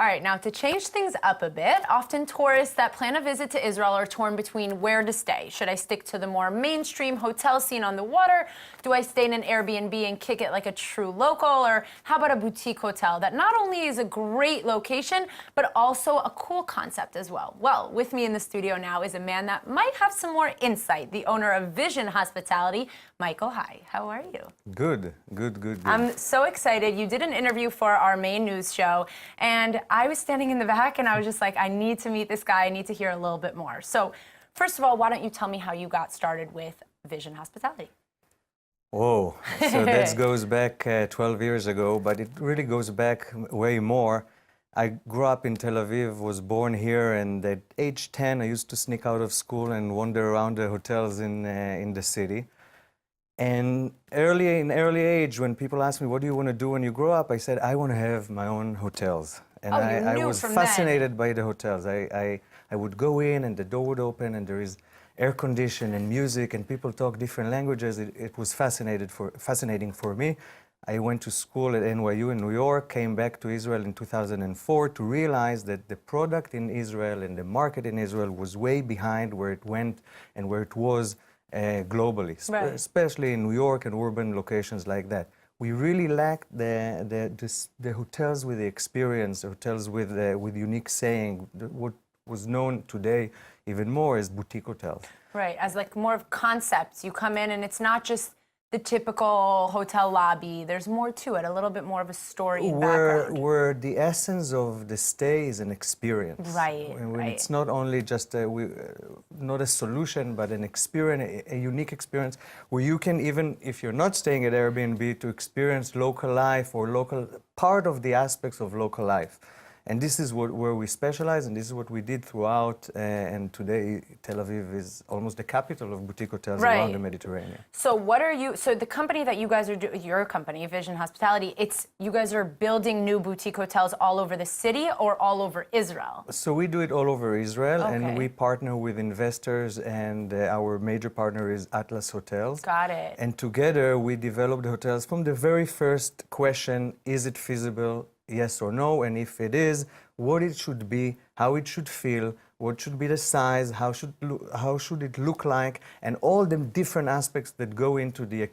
All right, now to change things up a bit, often tourists that plan a visit to Israel are torn between where to stay. Should I stick to the more mainstream hotel scene on the water? Do I stay in an Airbnb and kick it like a true local? Or how about a boutique hotel that not only is a great location, but also a cool concept as well? Well, with me in the studio now is a man that might have some more insight, the owner of Vision Hospitality, Michael. Hi, how are you? Good. I'm so excited. You did an interview for our main news show, and I was standing in the back, and I was just like, I need to meet this guy. I need to hear a little bit more. So, first of all, why don't you tell me how you got started with Vision Hospitality? Whoa, so that goes back 12 years ago, but it really goes back way more. I grew up in Tel Aviv, was born here, and at age 10, I used to sneak out of school and wander around the hotels in the city. And in early age, when people ask me, what do you want to do when you grow up? I said, I want to have my own hotels. And I was fascinated by the hotels. I would go in and the door would open and there is air conditioning and music and people talk different languages. It was fascinating for me. I went to school at NYU in New York, came back to Israel in 2004 to realize that the product in Israel and the market in Israel was way behind where it went and where it was globally, especially in New York and urban locations like that. We really lacked the hotels with the experience, the hotels with unique saying, what was known today even more as boutique hotels. Right, as like more of concepts. You come in and it's not just the typical hotel lobby. There's more to it, a little bit more of a story and background. Where the essence of the stay is an experience. Right, It's not only just not a solution, but an experience, a unique experience, where you can even, if you're not staying at Airbnb, to experience local life or local part of the aspects of local life. And this is where we specialize, and this is what we did throughout. And today, Tel Aviv is almost the capital of boutique hotels around the Mediterranean. So so the company that you guys are doing, your company, Vision Hospitality, you guys are building new boutique hotels all over the city or all over Israel? So we do it all over Israel, and we partner with investors, and our major partner is Atlas Hotels. Got it. And together, we developed the hotels from the very first question, is it feasible? Yes or no, and if it is, what it should be, how it should feel, what should be the size, how should it look like, and all the different aspects that go into the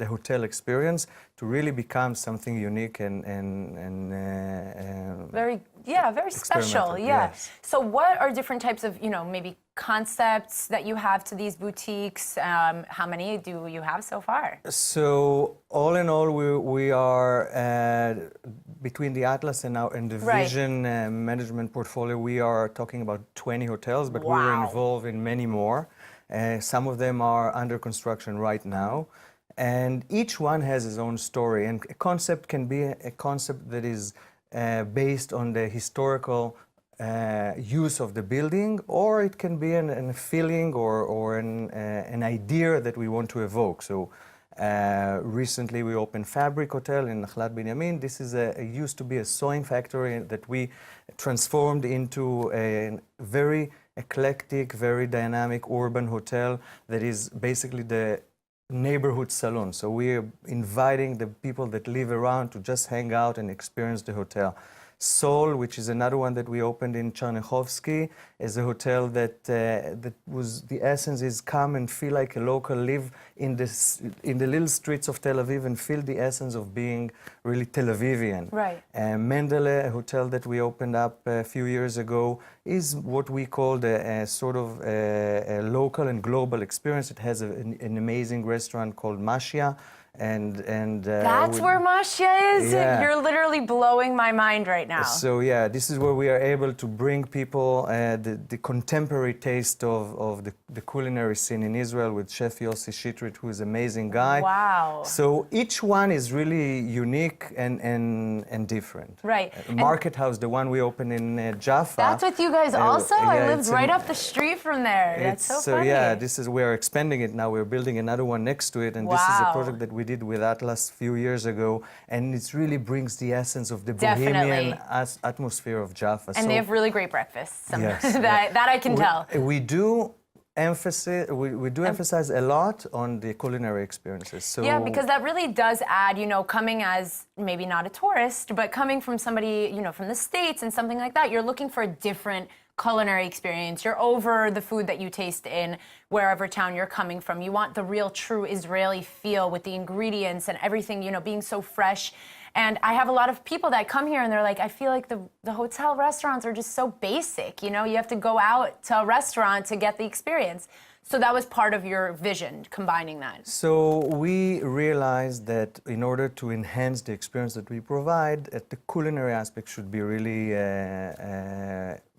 hotel experience to really become something unique and very special. Yeah. Yes. So what are different types of, maybe concepts that you have to these boutiques? How many do you have so far? So all in all, we are between the Atlas and the Vision management portfolio, we are talking about 20 hotels, but we're involved in many more. Some of them are under construction right now. And each one has its own story. And a concept can be a concept that is based on the historical use of the building, or it can be a feeling or an idea that we want to evoke. So recently we opened Fabric Hotel in Nachlat Binyamin. This is used to be a sewing factory that we transformed into a very eclectic, very dynamic urban hotel that is basically the neighborhood salon. So we're inviting the people that live around to just hang out and experience the hotel. Soul, which is another one that we opened in Chernichovsky, is a hotel that was the essence is come and feel like a local, live in the little streets of Tel Aviv and feel the essence of being really Tel Avivian. Right. Mendele, a hotel that we opened up a few years ago, is what we call the sort of a local and global experience. It has an amazing restaurant called Mashia. And that's where Mashia is? Yeah. You're literally blowing my mind right now. So yeah, this is where we are able to bring people the contemporary taste of the culinary scene in Israel with Chef Yossi Shitrit, who is an amazing guy. Wow. So each one is really unique and different. Right. Market House, the one we opened in Jaffa. That's with you guys also? I lived right up the street from there. That's so funny. So yeah, we're expanding it now. We're building another one next to it, and this is a project that we did with Atlas a few years ago, and it really brings the essence of the bohemian atmosphere of Jaffa. And they have really great breakfasts. Yes, that I can tell. We do we do emphasize a lot on the culinary experiences. So yeah, because that really does add, coming as maybe not a tourist, but coming from somebody, from the States and something like that, you're looking for a different culinary experience. You're over the food that you taste in wherever town you're coming from. You want the real, true Israeli feel with the ingredients and everything, being so fresh. And I have a lot of people that come here and they're like, I feel like the hotel restaurants are just so basic. You have to go out to a restaurant to get the experience. So that was part of your vision, combining that. So we realized that in order to enhance the experience that we provide, the culinary aspect should be really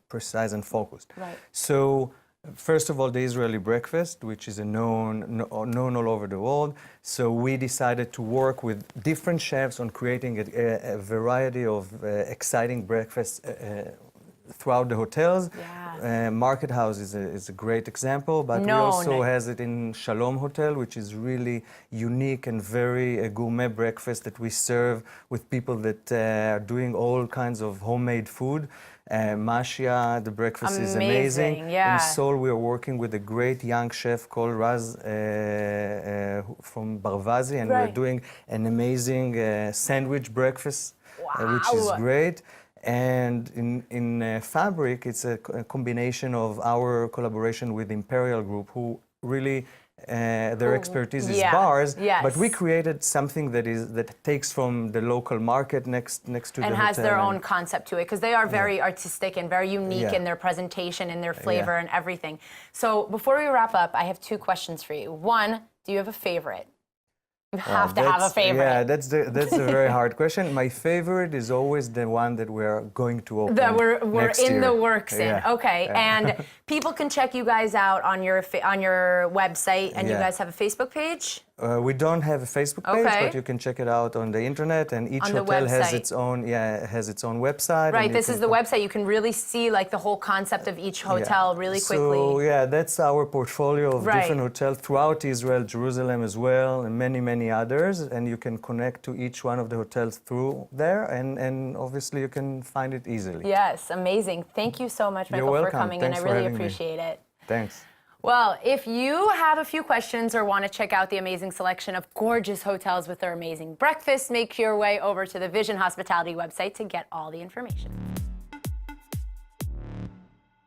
precise and focused. Right. So first of all, the Israeli breakfast, which is known all over the world. So we decided to work with different chefs on creating a variety of exciting breakfasts throughout the hotels. Yeah. Market House is a great example, but we also has it in Shalom Hotel, which is really unique and very gourmet breakfast that we serve with people that are doing all kinds of homemade food. Mashia, the breakfast is amazing. Yeah. In Seoul, we are working with a great young chef called Raz from Barvazi, and we're doing an amazing sandwich breakfast, which is great. And in Fabric, it's a combination of our collaboration with Imperial Group, who really their expertise is bars, but we created something that takes from the local market next to the hotel. And has their own concept to it, because they are very artistic and very unique in their presentation and their flavor and everything. So before we wrap up, I have two questions for you. One, do you have a favorite? You have to have a favorite. Yeah, that's a very hard question. My favorite is always the one that we're going to open that we're next in year. the works in. Yeah. Okay, and people can check you guys out on your website, and you guys have a Facebook page? We don't have a Facebook page, but you can check it out on the internet, and each hotel has its own website. Right, this is the website. You can really see like the whole concept of each hotel really quickly. So that's our portfolio of different hotels throughout Israel, Jerusalem as well, and many others. And you can connect to each one of the hotels through there, and obviously you can find it easily. Yes, amazing. Thank you so much, Michael, for coming, and I really appreciate it. Thanks. Well, if you have a few questions or want to check out the amazing selection of gorgeous hotels with their amazing breakfast, make your way over to the Vision Hospitality website to get all the information.